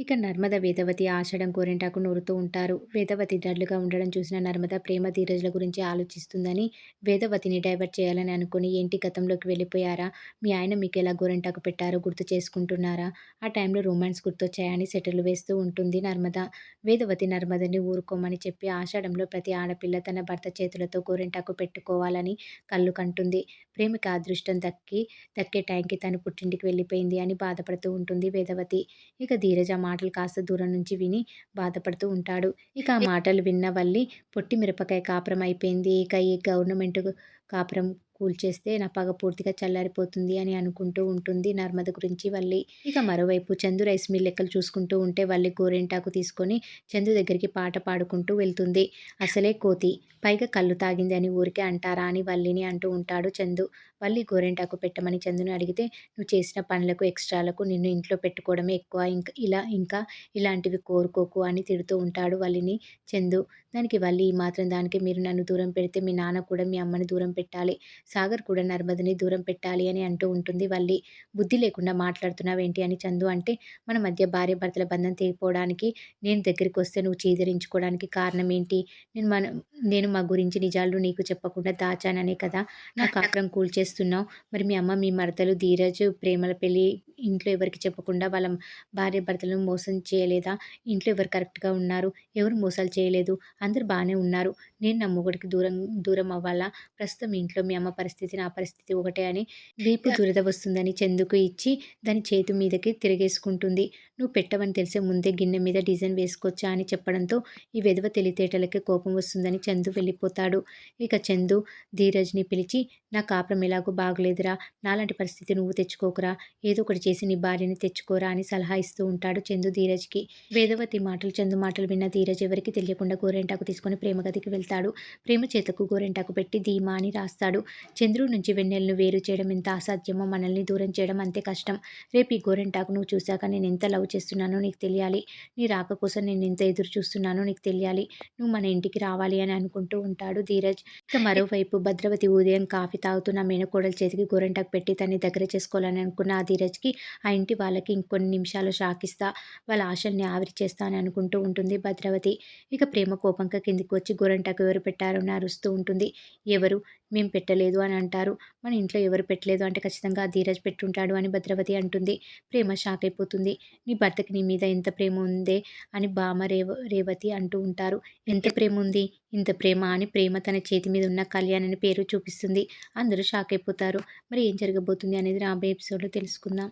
ఇక నర్మద, వేదవతి ఆషాఢం గోరింటాకు నూరుతూ ఉంటారు. వేదవతి డల్‌గా ఉండడం చూసిన నర్మద ప్రేమ, ధీరజ్‌ల గురించి ఆలోచిస్తుందని వేదవతిని డైవర్ట్ చేయాలని అనుకుని, "ఏంటి గతంలోకి వెళ్ళిపోయారా? మీ ఆయన మీకెలా గోరింటాకు పెట్టారో గుర్తు చేసుకుంటున్నారా? ఆ టైంలో రొమాన్స్ గుర్తొచ్చాయా?" అని సెటర్లు వేస్తూ ఉంటుంది నర్మద. వేదవతి నర్మదని ఊరుకోమని చెప్పి, ఆషాఢంలో ప్రతి ఆడపిల్ల తన భర్త చేతులతో గోరింటాకు పెట్టుకోవాలని కలలు కంటుంది. ప్రేమకి ఆ అదృష్టం దక్కే టైంకి తను పుట్టింటికి వెళ్ళిపోయింది అని బాధపడుతూ ఉంటుంది వేదవతి. ఇక ధీరజ్ ఆ మాటలు కాస్త దూరం నుంచి విని బాధపడుతూ ఉంటాడు. ఇక ఆ మాటలు విన్న వల్లి పొట్టి మిరపకాయ కాపురం అయిపోయింది. ఇక ఈ గవర్నమెంట్ కాపురం కూల్చేస్తే నా పగ పూర్తిగా చల్లారిపోతుంది అని అనుకుంటూ ఉంటుంది నర్మద గురించి వల్లి. ఇక మరోవైపు చందు రైస్ మిల్ లెక్కలు చూసుకుంటూ ఉంటే వల్లి గోరింటాకు తీసుకొని చందు దగ్గరికి పాట పాడుకుంటూ వెళ్తుంది. అసలే కోతి, పైగా కల్లు తాగింది అని ఊరికే అంటారా అని వల్లిని అంటూ ఉంటాడు చందు. వల్లి గోరింటాకు పెట్టమని చందుని అడిగితే, "నువ్వు చేసిన పనులకు, ఎక్స్‌ట్రాలకు నిన్ను ఇంట్లో పెట్టుకోవడమే ఎక్కువ. ఇంకా ఇలాంటివి కోరుకోకు" అని తిడుతూ ఉంటాడు వల్లిని చందు. దానికి వల్లి, "ఈ మాత్రం దానికి మీరు నన్ను దూరం పెడితే మీ నాన్న కూడా మీ అమ్మని దూరం పెట్టాలి. సాగర్ కూడా నర్మదని దూరం పెట్టాలి" అని అంటూ ఉంటుంది వల్లి. "బుద్ధి లేకుండా మాట్లాడుతున్నావేంటి" అని చందు అంటే, "మన మధ్య భార్యాభర్తల బంధం తెగిపోవడానికి, నేను దగ్గరికొస్తే నువ్వు చీదరించుకోవడానికి కారణం ఏంటి? నేను మన నేను మా గురించి నిజాలు నీకు చెప్పకుండా దాచాననే కదా నా కాపురం కూల్చేస్తున్నావు. మరి మీ అమ్మ, మీ మరదలు ధీరజ్ ప్రేమల పెళ్లి ఇంట్లో ఎవరికీ చెప్పకుండా వాళ్ళ భార్యాభర్తలను మోసం చేయలేదా? ఇంట్లో ఎవరు కరెక్ట్‌గా ఉన్నారు? ఎవరు మోసాలు చేయలేదు. అందరూ బానే ఉన్నారు. నేను నా మొగుడికి దూరం అవ్వాలా? ప్రస్తుతం ఇంట్లో మీ అమ్మ పరిస్థితి, నా పరిస్థితి ఒకటే" అని వీపు దురద వస్తుందని చందుకు ఇచ్చి దాని చేతి మీదకి తిరగేసుకుంటుంది. "నువ్వు పెట్టవని తెలిసే ముందే గిన్నె మీద డిజైన్ వేసుకోవచ్చా" అని చెప్పడంతో ఈ వెధవ తెలివితేటలకి కోపం వస్తుందని చందు వెళ్ళిపోతాడు. ఇక చందు ధీరజ్‌ని పిలిచి, "నా కాపురం ఎలాగో బాగలేదురా! నాలాంటి పరిస్థితి నువ్వు తెచ్చుకోకురా! ఏదో ఒకటి చేసి నీ భార్యని తెచ్చుకోరా" అని సలహా ఇస్తూ ఉంటాడు చందు ధీరజ్‌కి. వేదవతి మాటలు, చందు మాటలు విన్న ధీరజ్ ఎవరికీ తెలియకుండా గోరింటాకు తీసుకొని ప్రేమ గదికి వెళ్తాడు. ప్రేమ చేతకు గోరింటాకు పెట్టి ధీమా అని రాస్తాడు. "చంద్రుడి నుంచి వెన్నెలను వేరు చేయడం ఎంత అసాధ్యమో మనల్ని దూరం చేయడం అంతే కష్టం. రేపు ఈ గోరింటాకు నువ్వు చూసాక నేనెంత లవ్ చేస్తున్నానో నీకు తెలియాలి. నీ రాక కోసం నేనెంత ఎదురు చూస్తున్నానో నీకు తెలియాలి. నువ్వు మన ఇంటికి రావాలి" అని అనుకుంటూ ఉంటాడు ధీరజ్. ఇక మరోవైపు భద్రవతి ఉదయం కాఫీ తాగుతున్న మేనకోడలు చేతికి గోరింటాకు పెట్టి తన్ని దగ్గర చేసుకోవాలని అనుకున్న ఆ ధీరజ్‌కి ఆ ఇంటి వాళ్ళకి ఇంకొన్ని నిమిషాల్లో షాక్ ఇస్తా, వాళ్ళ ఆశల్ని ఆవిరి చేస్తా అని అనుకుంటూ ఉంటుంది భద్రావతి. ఇక ప్రేమ కోపంగా కిందికి వచ్చి గోరింటాకు ఎవరు పెట్టారు అని అరుస్తూ ఉంటుంది. "ఎవరు? మేం పెట్టలేదు" అని అంటారు. "మన ఇంట్లో ఎవరు పెట్టలేదు అంటే ఖచ్చితంగా ఆ ధీరజ్ పెట్టుంటాడు" అని భద్రావతి అంటుంది. ప్రేమ షాక్ అయిపోతుంది. "నీ భర్తకి నీ మీద ఎంత ప్రేమ ఉందే" అని బామ రేవతి అంటూ ఉంటారు. "ఎంత ప్రేమ ఉంది? ఇంత ప్రేమ" అని ప్రేమ తన చేతి మీద ఉన్న కళ్యాణ్ అనే పేరు చూపిస్తుంది. అందరూ షాక్ అయిపోతారు. మరి ఏం జరగబోతుంది అనేది రాబోయే ఎపిసోడ్‌లో తెలుసుకుందాం.